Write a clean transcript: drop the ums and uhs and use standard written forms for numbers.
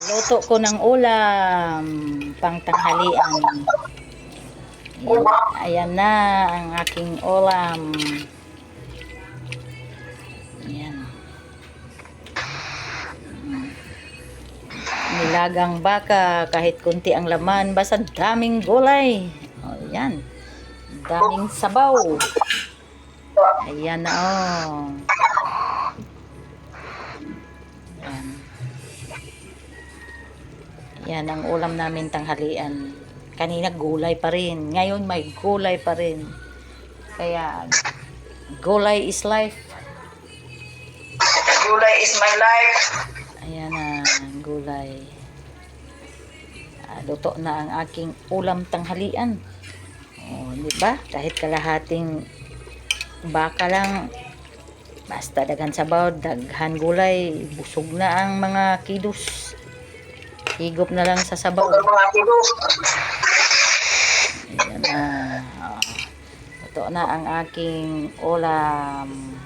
Luto ko ng ulam pang tanghalian. Ayan na ang aking ulam. Ayan. Nilagang baka, kahit kunti ang laman, basta daming gulay. O, ayan. Daming sabaw. Ayan na, oh. Ayan. Yan ang ulam namin tanghalian. Kanina gulay pa rin. Ngayon may gulay pa rin. Kaya gulay is life. Gulay is my life. Ayan na, gulay. Luto na ang aking ulam tanghalian. Oh, di ba? Kahit kalahating baka lang, basta daghan sabaw, daghan gulay, busog na ang mga kidos. Higop na lang sa sabaw. Ayan na. Ito na ang aking ulam.